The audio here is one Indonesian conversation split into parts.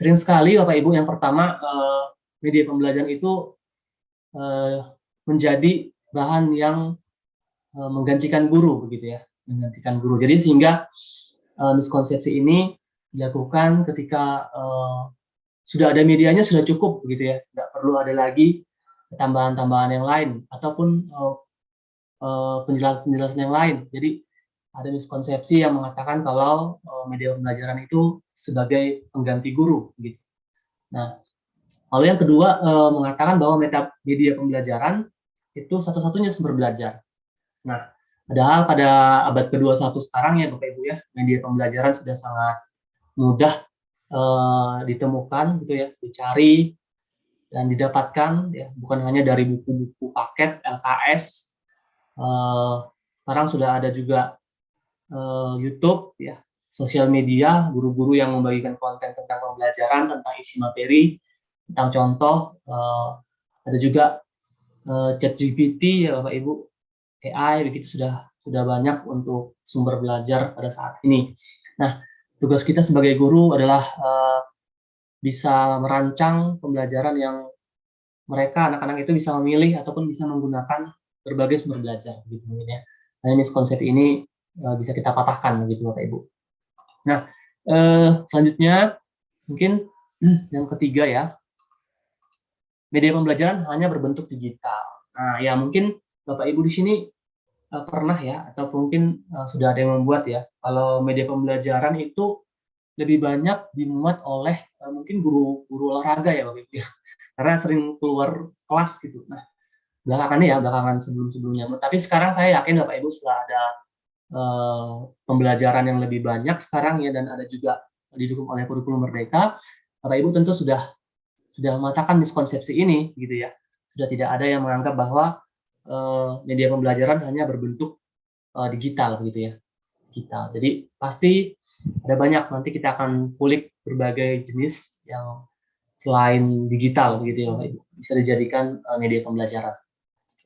sering sekali Bapak Ibu, yang pertama media pembelajaran itu menjadi bahan yang menggantikan guru begitu ya, menggantikan guru. Jadi sehingga miskonsepsi ini dilakukan ketika sudah ada medianya, sudah cukup begitu ya, nggak perlu ada lagi tambahan-tambahan yang lain ataupun penjelasan-penjelasan yang lain. Jadi ada miskonsepsi yang mengatakan kalau media pembelajaran itu sebagai pengganti guru gitu. Nah, lalu yang kedua mengatakan bahwa media pembelajaran itu satu-satunya sumber belajar. Nah, padahal pada abad ke-21 sekarang ya Bapak Ibu ya, media pembelajaran sudah sangat mudah ditemukan gitu ya, dicari dan didapatkan ya, bukan hanya dari buku-buku paket LKS. Sekarang sudah ada juga YouTube ya, sosial media, guru-guru yang membagikan konten tentang pembelajaran, tentang isi materi, tentang contoh. Ada juga ChatGPT ya Bapak Ibu, AI begitu, sudah banyak untuk sumber belajar pada saat ini. Nah, tugas kita sebagai guru adalah bisa merancang pembelajaran yang mereka, anak-anak itu bisa memilih ataupun bisa menggunakan berbagai sumber belajar gitu mungkin ya. Nah, ini konsep ini bisa kita patahkan gitu Bapak Ibu. Nah, selanjutnya mungkin yang ketiga ya, media pembelajaran hanya berbentuk digital. Nah, ya mungkin Bapak Ibu di sini pernah ya, atau mungkin sudah ada yang membuat ya, kalau media pembelajaran itu lebih banyak dimuat oleh mungkin guru olahraga ya Bapak Ibu ya, karena sering keluar kelas gitu. Nah, belakangan sebelum-sebelumnya. Tapi sekarang saya yakin Bapak Ibu setelah ada pembelajaran yang lebih banyak sekarang ya, dan ada juga didukung oleh kurikulum Merdeka, Bapak Ibu tentu sudah mematahkan miskonsepsi ini gitu ya. Sudah tidak ada yang menganggap bahwa media pembelajaran hanya berbentuk digital gitu ya. Digital. Jadi pasti ada banyak, nanti kita akan kulik berbagai jenis yang selain digital begitu ya Bapak Ibu, bisa dijadikan media pembelajaran.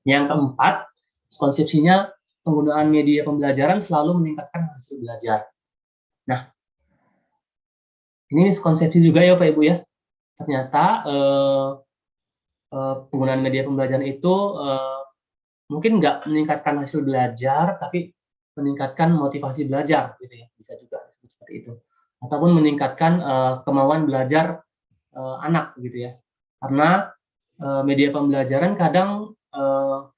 Yang keempat, konsepsinya penggunaan media pembelajaran selalu meningkatkan hasil belajar. Nah, ini miskonsepsi juga ya Bapak Ibu ya. Ternyata penggunaan media pembelajaran itu mungkin nggak meningkatkan hasil belajar, tapi meningkatkan motivasi belajar gitu ya, bisa juga seperti itu. Ataupun meningkatkan kemauan belajar anak gitu ya. Karena media pembelajaran kadang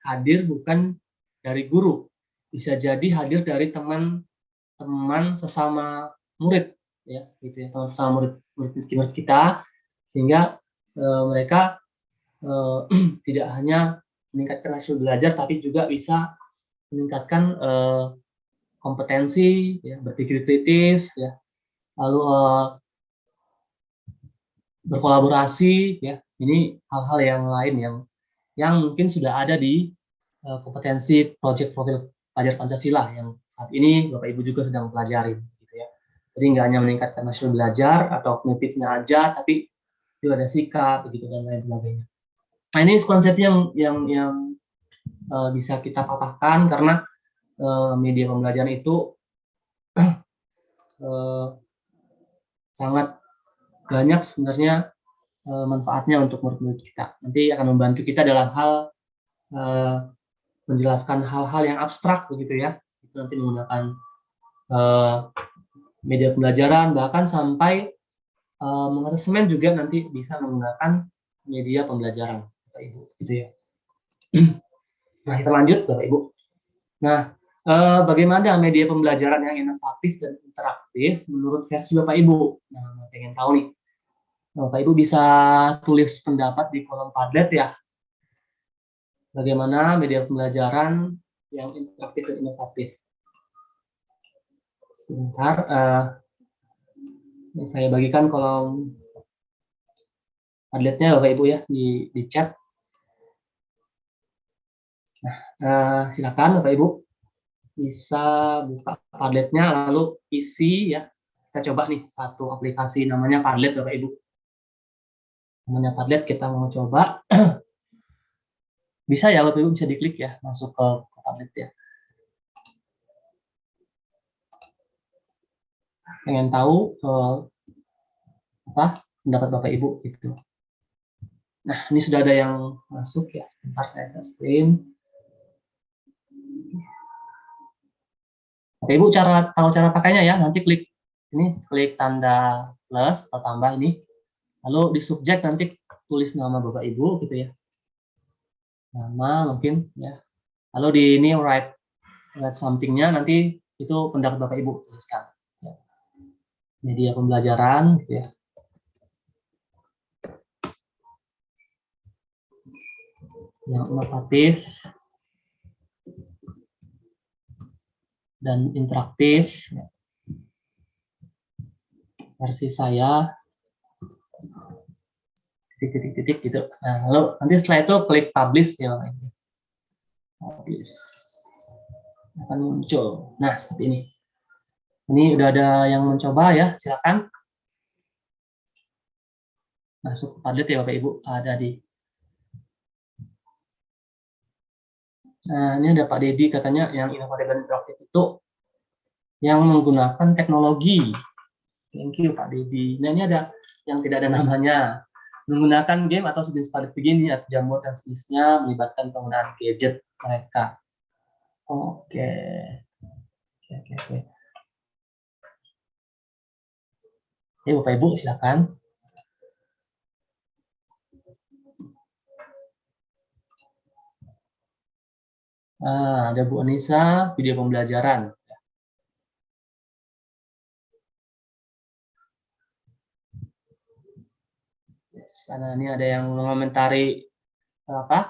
hadir bukan dari guru, bisa jadi hadir dari teman-teman sesama murid ya, gitu ya, teman sesama murid kita, sehingga mereka tidak hanya meningkatkan hasil belajar, tapi juga bisa meningkatkan kompetensi ya, berpikir kritis ya, lalu berkolaborasi ya. Ini hal-hal yang lain yang mungkin sudah ada di kompetensi proyek profil pelajar Pancasila yang saat ini Bapak Ibu juga sedang pelajari gitu ya. Jadi nggak hanya meningkatkan hasil belajar atau kognitifnya aja, tapi juga ada sikap begitu dan lain sebagainya. Nah, ini konsep yang bisa kita patahkan karena media pembelajaran itu sangat banyak sebenarnya manfaatnya untuk murid-murid kita. Nanti akan membantu kita dalam hal menjelaskan hal-hal yang abstrak begitu ya. Itu nanti menggunakan media pembelajaran, bahkan sampai mengasemen juga nanti bisa menggunakan media pembelajaran Bapak Ibu gitu ya. Nah, kita lanjut Bapak Ibu. Nah, bagaimana media pembelajaran yang inovatif dan interaktif menurut versi Bapak Ibu? Nah, pengen tahu nih. Bapak Ibu bisa tulis pendapat di kolom Padlet ya. Bagaimana media pembelajaran yang interaktif dan inovatif? Sebentar, saya bagikan kolom Padletnya Bapak Ibu ya di chat. Nah, silakan Bapak Ibu bisa buka Padletnya, lalu isi ya. Kita coba nih satu aplikasi namanya Padlet Bapak Ibu. Namanya Padlet, kita mau coba. Bisa ya Bapak Ibu, bisa diklik ya masuk ke Padlet ya. Pengen tahu apa pendapat Bapak Ibu gitu. Nah, ini sudah ada yang masuk ya. Sebentar saya screen. Bapak Ibu tahu cara pakainya ya. Nanti klik ini, klik tanda plus atau tambah ini. Lalu di subjek nanti tulis nama Bapak Ibu gitu ya. Nama mungkin ya. Lalu di ini write something-nya nanti itu pendapat Bapak Ibu tuliskan. Ya. Media pembelajaran gitu ya. Yang inovatif dan interaktif ya. Versi saya titik gitu. Nah, lalu nanti setelah itu klik publish ya. Publish akan muncul. Nah, seperti ini. Ini udah ada yang mencoba ya, silakan masuk ke Padlet ya Bapak Ibu, ada di. Nah, ini ada Pak Dedi katanya yang inovatif dan interaktif itu yang menggunakan teknologi. Thank you Pak Dedi. Nah, ini ada yang tidak ada namanya. Menggunakan game atau sejenis Padlet begini atau Jamboard dan sejenisnya melibatkan penggunaan gadget mereka. Oke. Ya, Bapak Ibu silakan. Nah, ada Bu Anissa, video pembelajaran. Yes, nah, ini ada yang mengomentari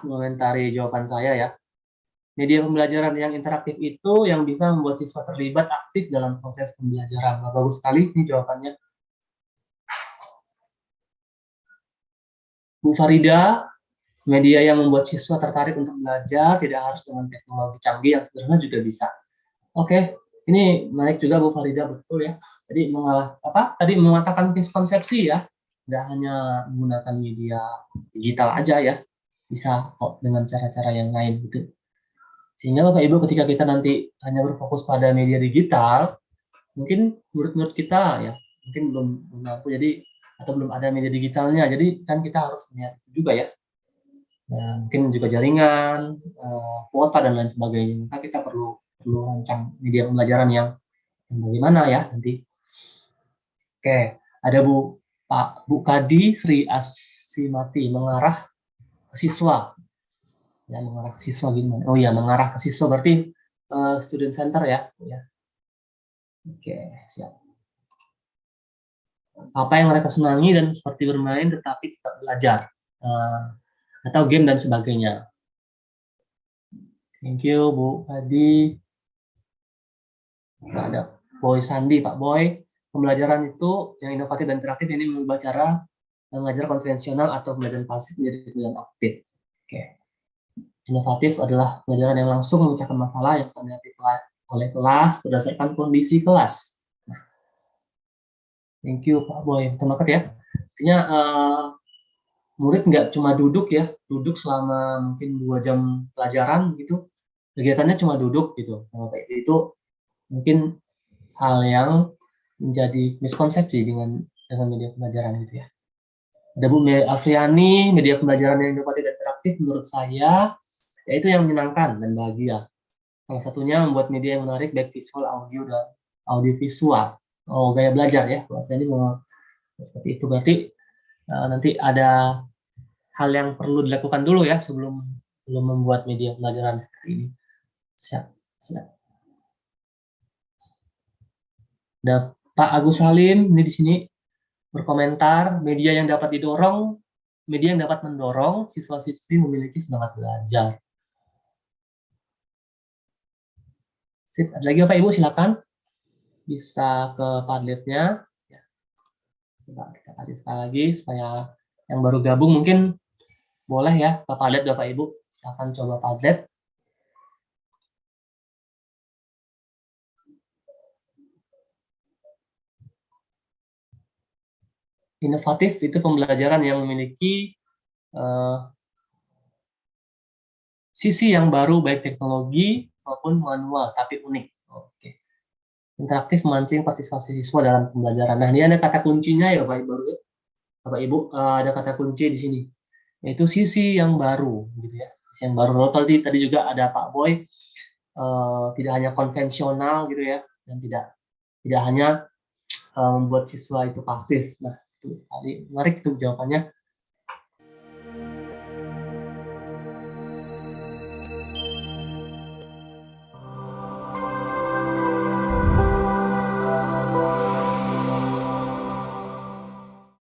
mengomentari jawaban saya ya. Media pembelajaran yang interaktif itu yang bisa membuat siswa terlibat aktif dalam proses pembelajaran. Nah, bagus sekali ini jawabannya. Bu Farida, media yang membuat siswa tertarik untuk belajar tidak harus dengan teknologi canggih yang sederhana juga bisa. Oke, ini menarik juga Bu Farida, betul ya. Jadi tadi mengatakan miskonsepsi ya, tidak hanya menggunakan media digital aja ya, bisa kok dengan cara-cara yang lain gitu. Sehingga Bapak Ibu ketika kita nanti hanya berfokus pada media digital, mungkin murid-murid kita ya, mungkin belum mampu jadi atau belum ada media digitalnya, jadi kan kita harus lihat juga ya. Nah, mungkin juga jaringan, kuota dan lain sebagainya. Maka kita perlu rancang media pembelajaran yang bagaimana ya nanti. Oke, ada Bu Kadi Sri Asimati mengarah ke siswa. Ya, mengarah ke siswa gimana? Oh ya, mengarah ke siswa berarti student center ya. Oke, siap. Apa yang mereka senangi dan seperti bermain tetapi tetap belajar. Atau game dan sebagainya. Thank you, Bu Kadi. Ada Boy Sandi, Pak Boy. Pembelajaran itu yang inovatif dan interaktif ini mengubah cara mengajar konvensional atau pembelajaran pasif menjadi pembelajaran aktif. Oke. Inovatif adalah pembelajaran yang langsung memecahkan masalah yang dihadapi oleh kelas berdasarkan kondisi kelas. Nah, thank you Pak Boy. Terima kasih ya. Artinya murid nggak cuma duduk ya, duduk selama mungkin 2 jam pelajaran gitu. Kegiatannya cuma duduk gitu. Nah, itu mungkin hal yang menjadi miskonsepsi dengan media pembelajaran gitu ya. Ada Bu Afriani, media pembelajaran yang inovatif dan interaktif menurut saya yaitu yang menyenangkan dan bahagia. Salah satunya membuat media yang menarik baik visual, audio dan audio visual. Oh, gaya belajar ya. Bu Afriani mau seperti itu berarti nanti ada hal yang perlu dilakukan dulu ya sebelum membuat media pembelajaran seperti ini. Siap. Ada Pak Agus Salim ini di sini berkomentar, media yang dapat mendorong siswa-siswi memiliki semangat belajar. Sip, ada lagi Bapak Ibu silakan bisa ke Padletnya. Coba kita kasih sekali lagi supaya yang baru gabung mungkin boleh ya ke Padlet Bapak Ibu. Silakan coba Padlet. Inovatif itu pembelajaran yang memiliki sisi yang baru baik teknologi maupun manual tapi unik. Oke. Interaktif memancing partisipasi siswa dalam pembelajaran. Nah, ini ada kata kuncinya ya Bapak Ibu. Bapak Ibu, ada kata kunci di sini, yaitu sisi yang baru, gitu ya. Sisi yang baru. Lalu tadi juga ada Pak Boy, tidak hanya konvensional gitu ya, dan tidak hanya membuat siswa itu pasif. Nah, itu tadi menarik itu jawabannya.